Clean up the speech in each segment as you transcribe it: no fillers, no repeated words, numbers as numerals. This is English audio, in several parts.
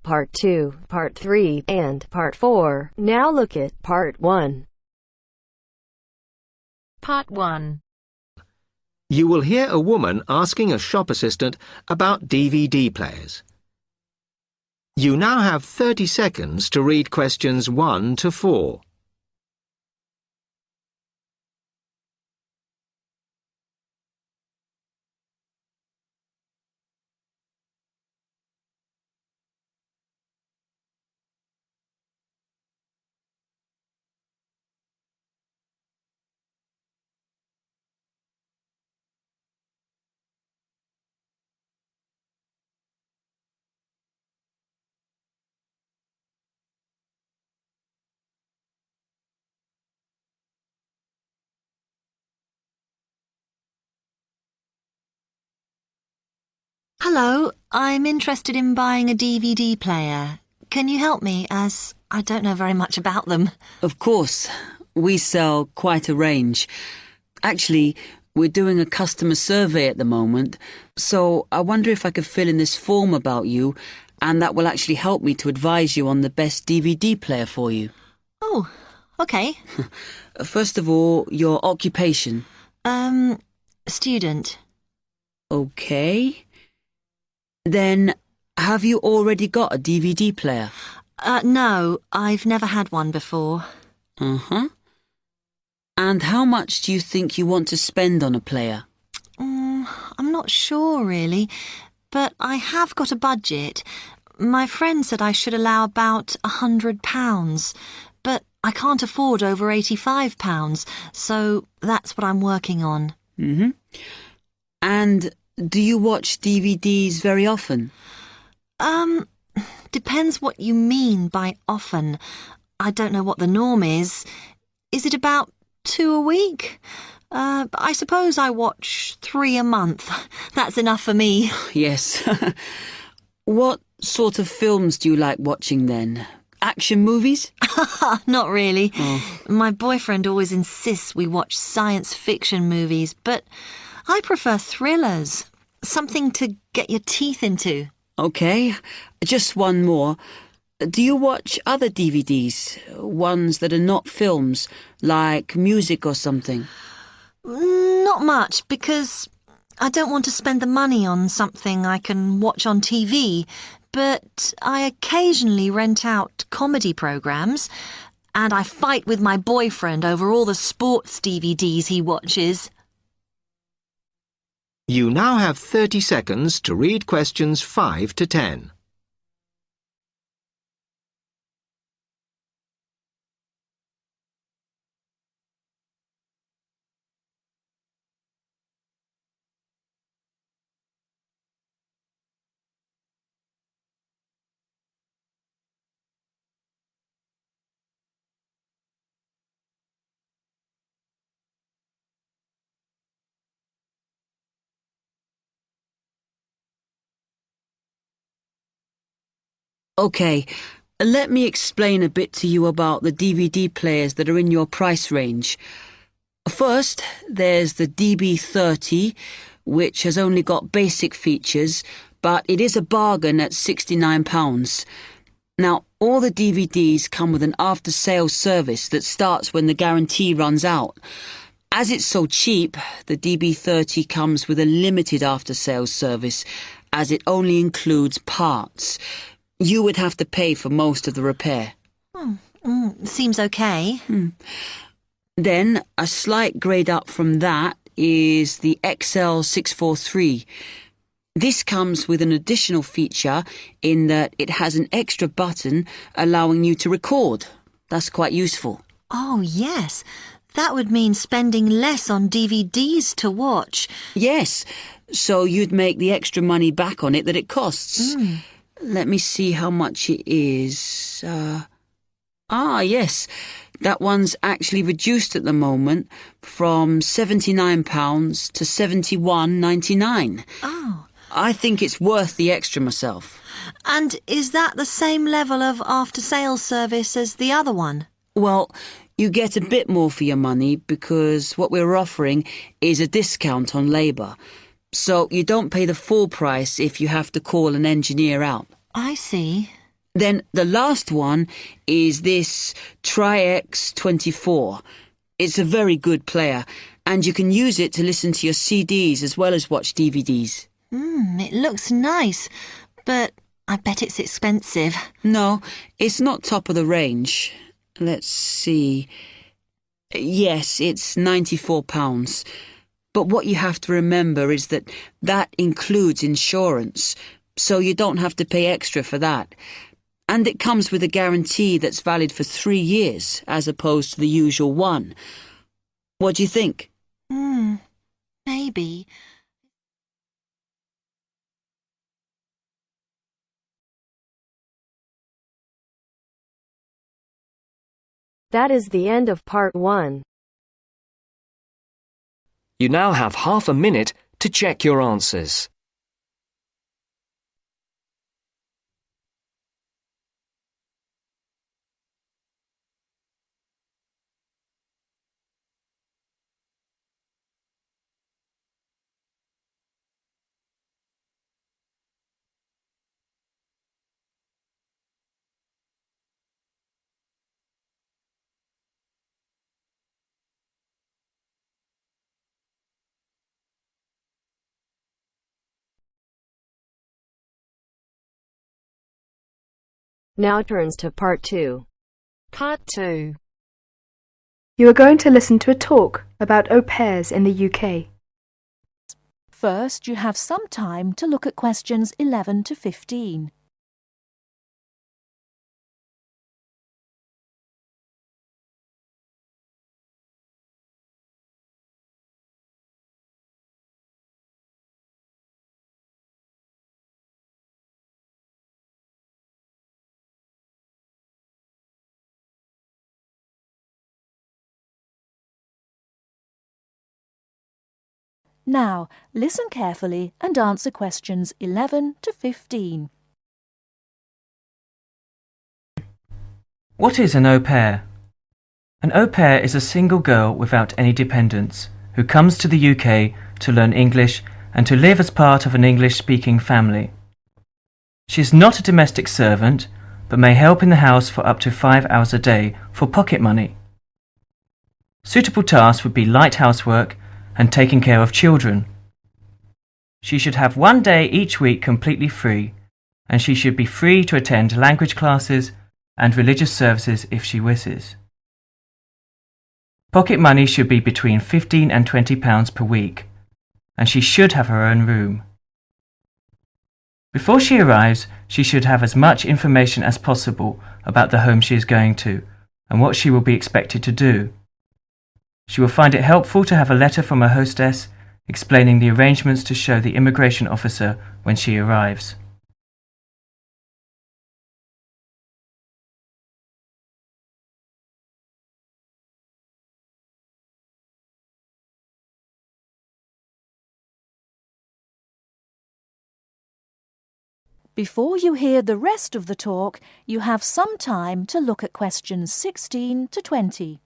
Part 2, Part 3, and Part 4. Now look at Part 1. Part 1. You will hear a woman asking a shop assistant about DVD players. You now have 30 seconds to read questions 1 to 4. Hello, I'm interested in buying a DVD player. Can you help me, as I don't know very much about them? Of course. We sell quite a range. Actually, we're doing a customer survey at the moment, so I wonder if I could fill in this form about you, and that will actually help me to advise you on the best DVD player for you. Oh, okay. First of all, your occupation. Student. Okay. Then, have you already got a DVD player? No, I've never had one before. Uh-huh. And how much do you think you want to spend on a player? I'm not sure, really, but I have got a budget. My friend said I should allow about £100, but I can't afford over £85, so that's what I'm working on. Mm-hmm. And do you watch DVDs very often? Depends what you mean by often. I don't know what the norm is. Is it about 2 a week? I suppose I watch 3 a month. That's enough for me. Yes. What sort of films do you like watching then? Action movies? Not really. Oh. My boyfriend always insists we watch science fiction movies, but I prefer thrillers. Something to get your teeth into. Okay, just one more. Do you watch other DVDs? Ones that are not films, like music or something? Not much, because I don't want to spend the money on something I can watch on TV, but I occasionally rent out comedy programs, and I fight with my boyfriend over all the sports DVDs he watches. You now have 30 seconds to read questions 5 to 10. Okay, let me explain a bit to you about the DVD players that are in your price range. First, there's the DB30, which has only got basic features, but it is a bargain at £69. Now, all the DVDs come with an after-sales service that starts when the guarantee runs out. As it's so cheap, the DB30 comes with a limited after-sales service, as it only includes parts. You would have to pay for most of the repair. Seems okay. Then, a slight grade up from that is the XL643. This comes with an additional feature in that it has an extra button allowing you to record. That's quite useful. Oh, yes. That would mean spending less on DVDs to watch. Yes, so you'd make the extra money back on it that it costs. Let me see how much it is. Yes, that one's actually reduced at the moment from £79 to £71.99. Oh. I think it's worth the extra myself. And is that the same level of after-sales service as the other one? Well, you get a bit more for your money because what we're offering is a discount on labour. So you don't pay the full price if you have to call an engineer out. I see. Then the last one is this Tri-X24. It's a very good player, and you can use it to listen to your CDs as well as watch DVDs. It looks nice, but I bet it's expensive. No, it's not top of the range. Let's see. Yes, it's £94. But what you have to remember is that includes insurance, so you don't have to pay extra for that. And it comes with a guarantee that's valid for 3 years, as opposed to the usual one. What do you think? Maybe. That is the end of part 1. You now have half a minute to check your answers. Now turns to part 2. Part 2. You are going to listen to a talk about au pairs in the UK. First, you have some time to look at questions 11 to 15. Now, listen carefully and answer questions 11 to 15. What is an au pair? An au pair is a single girl without any dependents who comes to the UK to learn English and to live as part of an English-speaking family. She is not a domestic servant, but may help in the house for up to 5 hours a day for pocket money. Suitable tasks would be light housework and taking care of children. She should have 1 day each week completely free, and she should be free to attend language classes and religious services if she wishes. Pocket money should be between £15 and £20 per week, and she should have her own room. Before she arrives, she should have as much information as possible about the home she is going to and what she will be expected to do. She will find it helpful to have a letter from her hostess explaining the arrangements to show the immigration officer when she arrives. Before you hear the rest of the talk, you have some time to look at questions 16 to 20.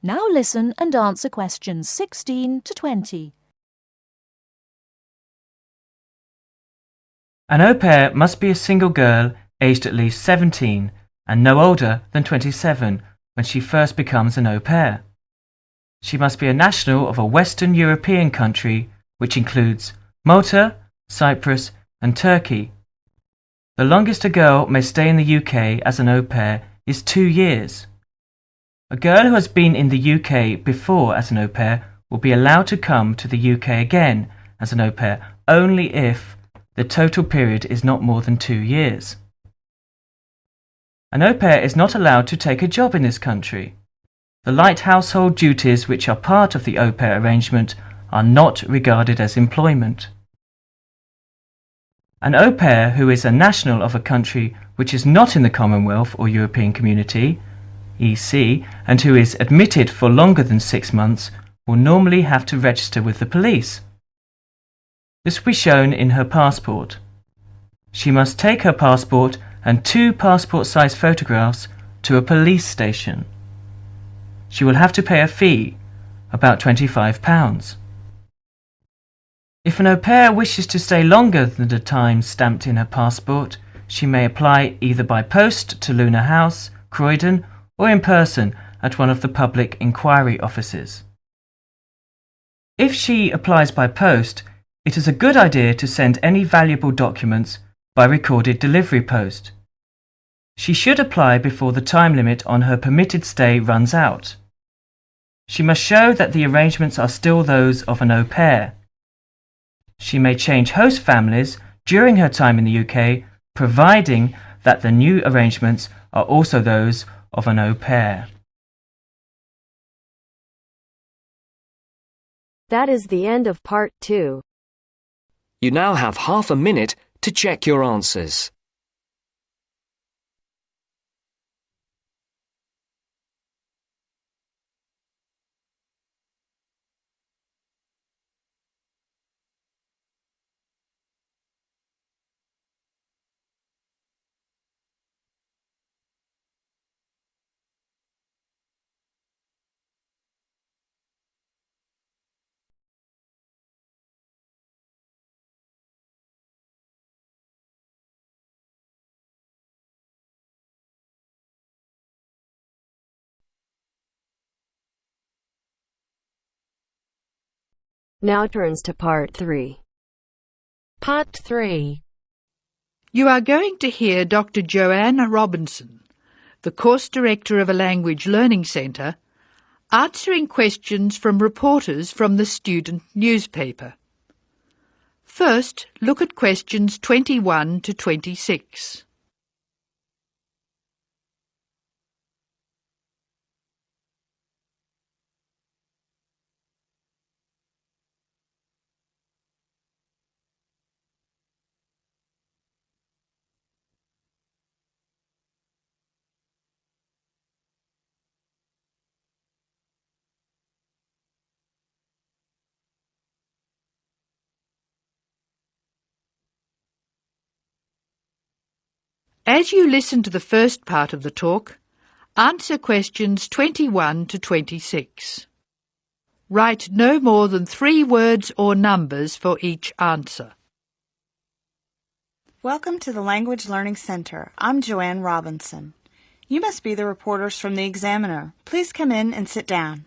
Now listen and answer questions 16 to 20. An au pair must be a single girl aged at least 17 and no older than 27 when she first becomes an au pair. She must be a national of a Western European country, which includes Malta, Cyprus and Turkey. The longest a girl may stay in the UK as an au pair is 2 years. A girl who has been in the UK before as an au pair will be allowed to come to the UK again as an au pair only if the total period is not more than 2 years. An au pair is not allowed to take a job in this country. The light household duties which are part of the au pair arrangement are not regarded as employment. An au pair who is a national of a country which is not in the Commonwealth or European Community EC, and who is admitted for longer than 6 months will normally have to register with the police. This will be shown in her passport. She must take her passport and 2 passport-size photographs to a police station. She will have to pay a fee, about £25. If an au pair wishes to stay longer than the time stamped in her passport, she may apply either by post to Luna House, Croydon, or in person at one of the public inquiry offices. If she applies by post, it is a good idea to send any valuable documents by recorded delivery post. She should apply before the time limit on her permitted stay runs out. She must show that the arrangements are still those of an au pair. She may change host families during her time in the UK, providing that the new arrangements are also those of an au pair. That is the end of part 2. You now have half a minute to check your answers. Now turns to part 3. Part 3. You are going to hear Dr. Joanne Robinson, the course director of a language learning centre, answering questions from reporters from the student newspaper. First, look at questions 21 to 26. As you listen to the first part of the talk, answer questions 21 to 26. Write no more than 3 words or numbers for each answer. Welcome to the Language Learning Center. I'm Joanne Robinson. You must be the reporters from the Examiner. Please come in and sit down.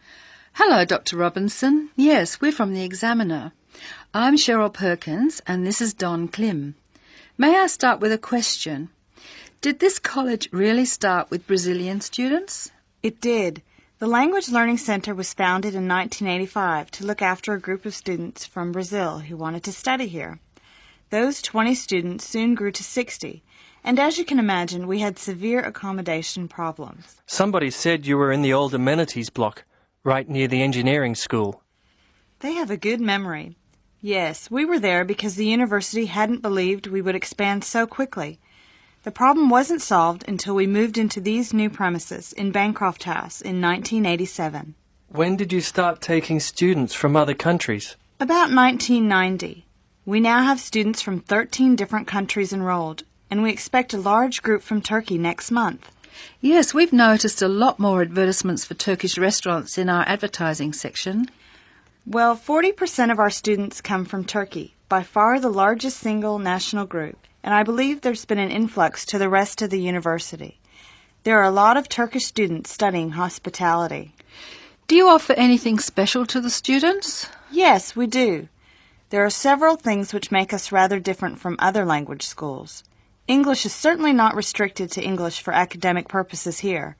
Hello, Dr. Robinson. Yes, we're from the Examiner. I'm Cheryl Perkins and this is Don Klim. May I start with a question? Did this college really start with Brazilian students? It did. The Language Learning Center was founded in 1985 to look after a group of students from Brazil who wanted to study here. Those 20 students soon grew to 60, and as you can imagine, we had severe accommodation problems. Somebody said you were in the old amenities block, right near the engineering school. They have a good memory. Yes, we were there because the university hadn't believed we would expand so quickly. The problem wasn't solved until we moved into these new premises in Bancroft House in 1987. When did you start taking students from other countries? About 1990. We now have students from 13 different countries enrolled, and we expect a large group from Turkey next month. Yes, we've noticed a lot more advertisements for Turkish restaurants in our advertising section. Well, 40% of our students come from Turkey, by far the largest single national group. And I believe there's been an influx to the rest of the university. There are a lot of Turkish students studying hospitality. Do you offer anything special to the students? Yes, we do. There are several things which make us rather different from other language schools. English is certainly not restricted to English for academic purposes here.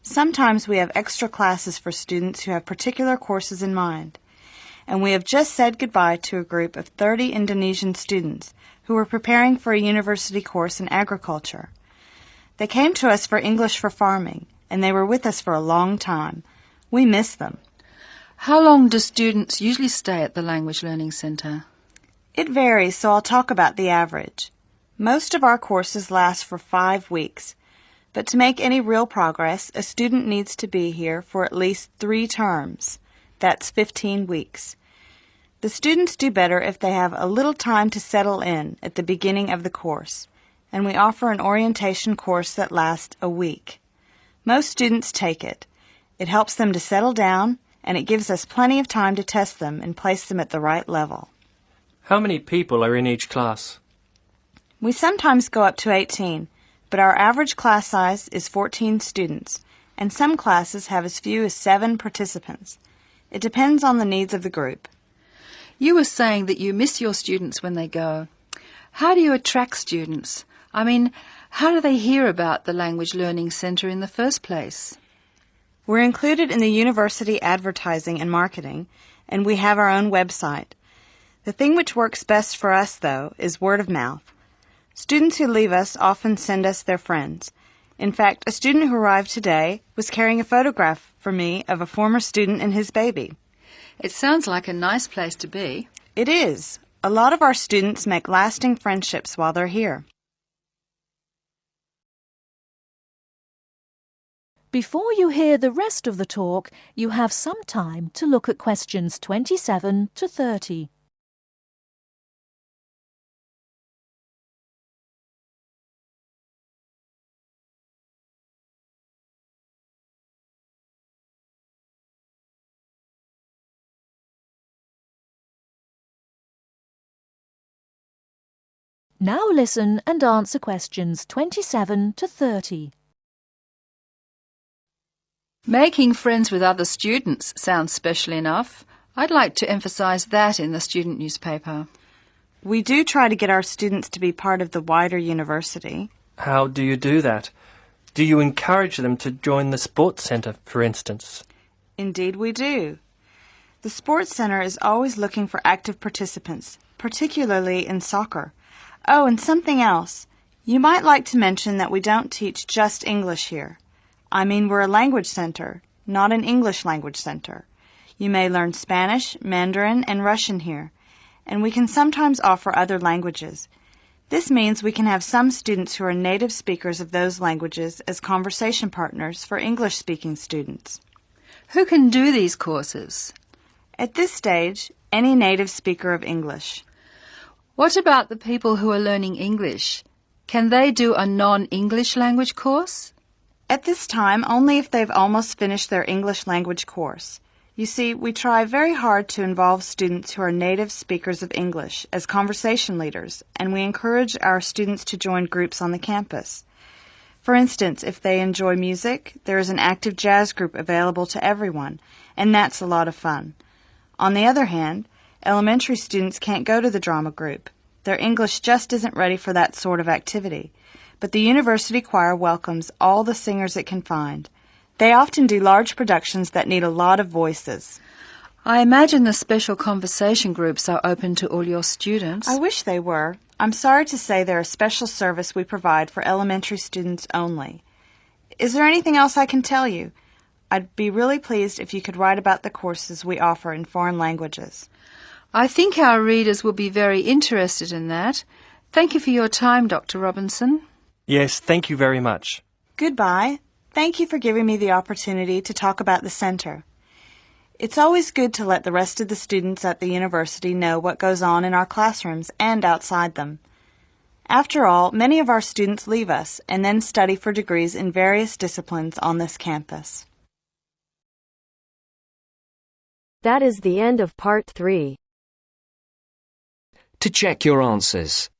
Sometimes we have extra classes for students who have particular courses in mind. And we have just said goodbye to a group of 30 Indonesian students who were preparing for a university course in agriculture. They came to us for English for farming, and they were with us for a long time. We miss them. How long do students usually stay at the Language Learning Center? It varies, so I'll talk about the average. Most of our courses last for 5 weeks. But to make any real progress, a student needs to be here for at least 3 terms. That's 15 weeks. The students do better if they have a little time to settle in at the beginning of the course, and we offer an orientation course that lasts a week. Most students take it. It helps them to settle down, and it gives us plenty of time to test them and place them at the right level. How many people are in each class? We sometimes go up to 18, but our average class size is 14 students, and some classes have as few as 7 participants. It depends on the needs of the group. You were saying that you miss your students when they go. How do you attract students? I mean, how do they hear about the Language Learning Centre in the first place? We're included in the university advertising and marketing, and we have our own website. The thing which works best for us, though, is word of mouth. Students who leave us often send us their friends. In fact, a student who arrived today was carrying a photograph for me of a former student and his baby. It sounds like a nice place to be. It is. A lot of our students make lasting friendships while they're here. Before you hear the rest of the talk, you have some time to look at questions 27 to 30. Now listen and answer questions 27 to 30. Making friends with other students sounds special enough. I'd like to emphasise that in the student newspaper. We do try to get our students to be part of the wider university. How do you do that? Do you encourage them to join the sports centre, for instance? Indeed we do. The sports centre is always looking for active participants, particularly in soccer. Oh, and something else. You might like to mention that we don't teach just English here. I mean, we're a language center, not an English language center. You may learn Spanish, Mandarin, and Russian here, and we can sometimes offer other languages. This means we can have some students who are native speakers of those languages as conversation partners for English-speaking students. Who can do these courses? At this stage, any native speaker of English. What about the people who are learning English? Can they do a non-English language course? At this time, only if they've almost finished their English language course. You see, we try very hard to involve students who are native speakers of English as conversation leaders, and we encourage our students to join groups on the campus. For instance, if they enjoy music, there is an active jazz group available to everyone, and that's a lot of fun. On the other hand, elementary students can't go to the drama group. Their English just isn't ready for that sort of activity. But the university choir welcomes all the singers it can find. They often do large productions that need a lot of voices. I imagine the special conversation groups are open to all your students. I wish they were. I'm sorry to say they're a special service we provide for elementary students only. Is there anything else I can tell you? I'd be really pleased if you could write about the courses we offer in foreign languages. I think our readers will be very interested in that. Thank you for your time, Dr. Robinson. Yes, thank you very much. Goodbye. Thank you for giving me the opportunity to talk about the center. It's always good to let the rest of the students at the university know what goes on in our classrooms and outside them. After all, many of our students leave us and then study for degrees in various disciplines on this campus. That is the end of part 3. To check your answers.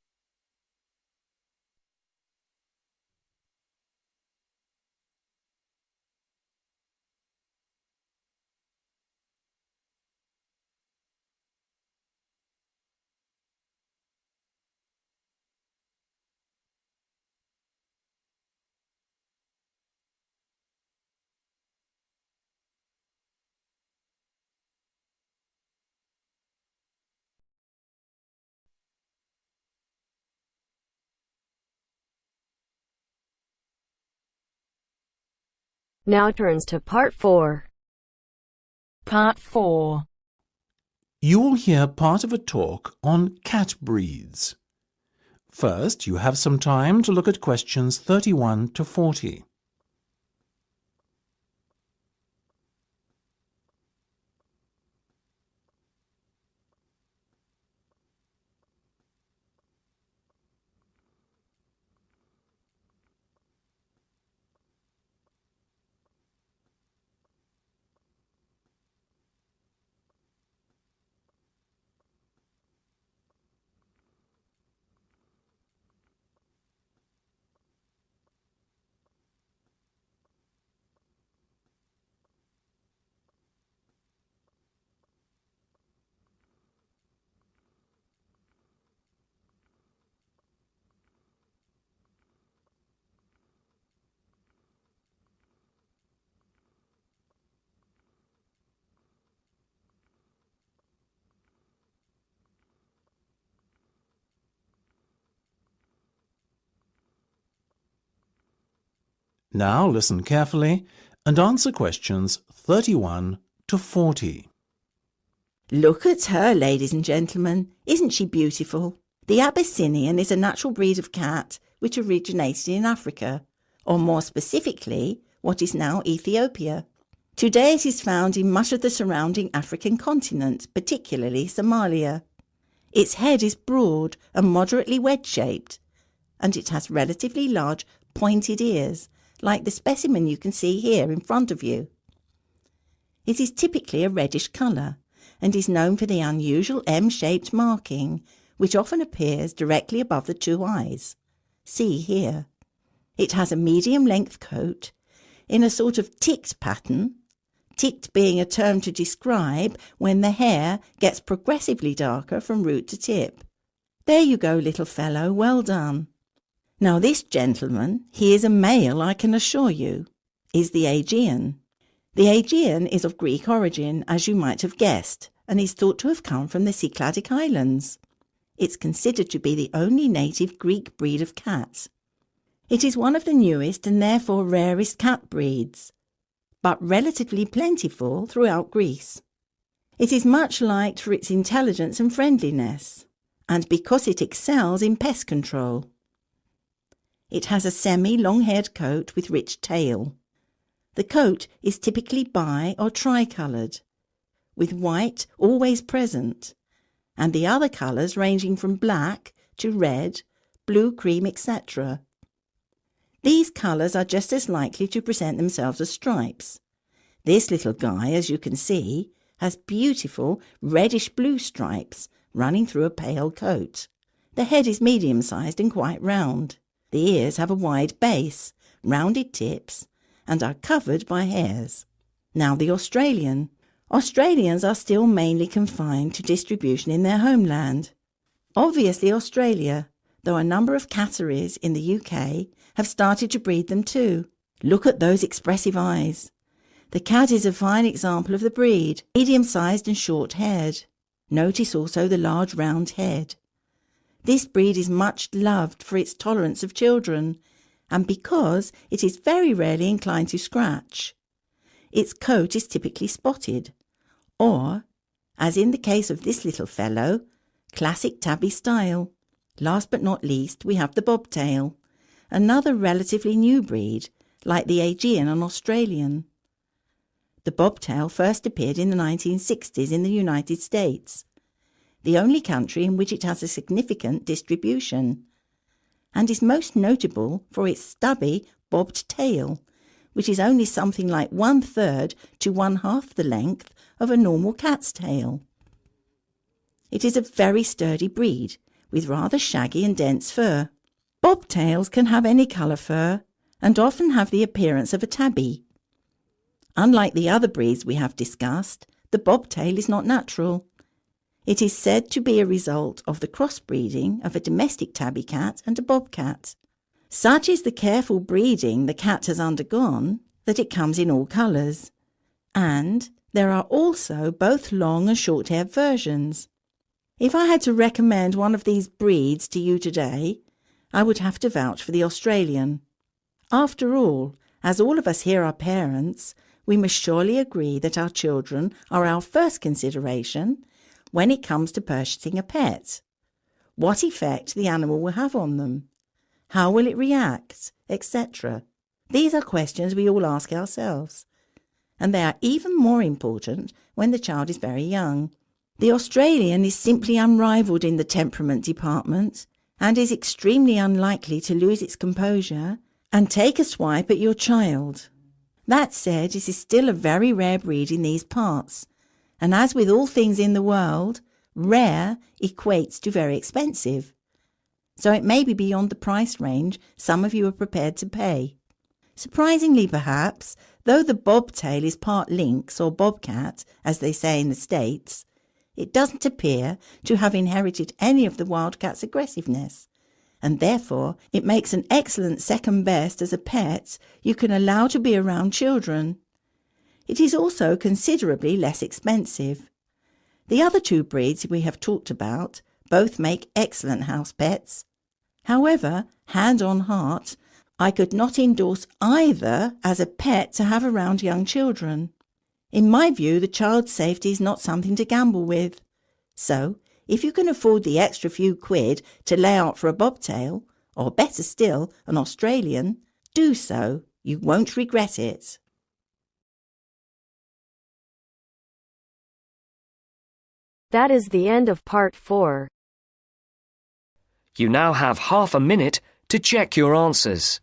Now turns to part 4. Part 4. You will hear part of a talk on cat breeds. First, you have some time to look at questions 31 to 40. Now listen carefully and answer questions 31 to 40. Look at her, ladies and gentlemen. Isn't she beautiful? The Abyssinian is a natural breed of cat which originated in Africa, or more specifically, what is now Ethiopia. Today it is found in much of the surrounding African continent, particularly Somalia. Its head is broad and moderately wedge-shaped, and it has relatively large pointed ears, like the specimen you can see here in front of you. It is typically a reddish colour and is known for the unusual M-shaped marking, which often appears directly above the two eyes. See here. It has a medium-length coat in a sort of ticked pattern, ticked being a term to describe when the hair gets progressively darker from root to tip. There you go, little fellow, well done. Now this gentleman, he is a male, I can assure you, is the Aegean. The Aegean is of Greek origin, as you might have guessed, and is thought to have come from the Cycladic Islands. It's considered to be the only native Greek breed of cat. It is one of the newest and therefore rarest cat breeds, but relatively plentiful throughout Greece. It is much liked for its intelligence and friendliness, and because it excels in pest control. It has a semi-long-haired coat with rich tail. The coat is typically bi- or tri-coloured, with white always present, and the other colours ranging from black to red, blue, cream, etc. These colours are just as likely to present themselves as stripes. This little guy, as you can see, has beautiful reddish-blue stripes running through a pale coat. The head is medium-sized and quite round. The ears have a wide base, rounded tips, and are covered by hairs. Now the Australian. Australians are still mainly confined to distribution in their homeland. Obviously Australia, though a number of catteries in the UK have started to breed them too. Look at those expressive eyes. The cat is a fine example of the breed, medium-sized and short-haired. Notice also the large round head. This breed is much loved for its tolerance of children, and because it is very rarely inclined to scratch. Its coat is typically spotted, or, as in the case of this little fellow, classic tabby style. Last but not least, we have the bobtail, another relatively new breed, like the Aegean and Australian. The bobtail first appeared in the 1960s in the United States, the only country in which it has a significant distribution, and is most notable for its stubby, bobbed tail, which is only something like 1/3 to 1/2 the length of a normal cat's tail. It is a very sturdy breed, with rather shaggy and dense fur. Bobtails can have any colour fur, and often have the appearance of a tabby. Unlike the other breeds we have discussed, the bobtail is not natural. It is said to be a result of the crossbreeding of a domestic tabby cat and a bobcat. Such is the careful breeding the cat has undergone that it comes in all colours, and there are also both long and short-haired versions. If I had to recommend one of these breeds to you today, I would have to vouch for the Australian. After all, as all of us here are parents, we must surely agree that our children are our first consideration when it comes to purchasing a pet, what effect the animal will have on them. How will it react, etc. These are questions we all ask ourselves, and they are even more important when the child is very young. The Australian is simply unrivalled in the temperament department and is extremely unlikely to lose its composure and take a swipe at your child. That said, it is still a very rare breed in these parts, and as with all things in the world, rare equates to very expensive. So it may be beyond the price range some of you are prepared to pay. Surprisingly perhaps, though the bobtail is part lynx or bobcat, as they say in the States, it doesn't appear to have inherited any of the wildcat's aggressiveness, and therefore it makes an excellent second best as a pet you can allow to be around children. It is also considerably less expensive. The other two breeds we have talked about both make excellent house pets. However, hand on heart, I could not endorse either as a pet to have around young children. In my view, the child's safety is not something to gamble with. So, if you can afford the extra few quid to lay out for a bobtail, or better still, an Australian, do so. You won't regret it. That is the end of part 4. You now have half a minute to check your answers.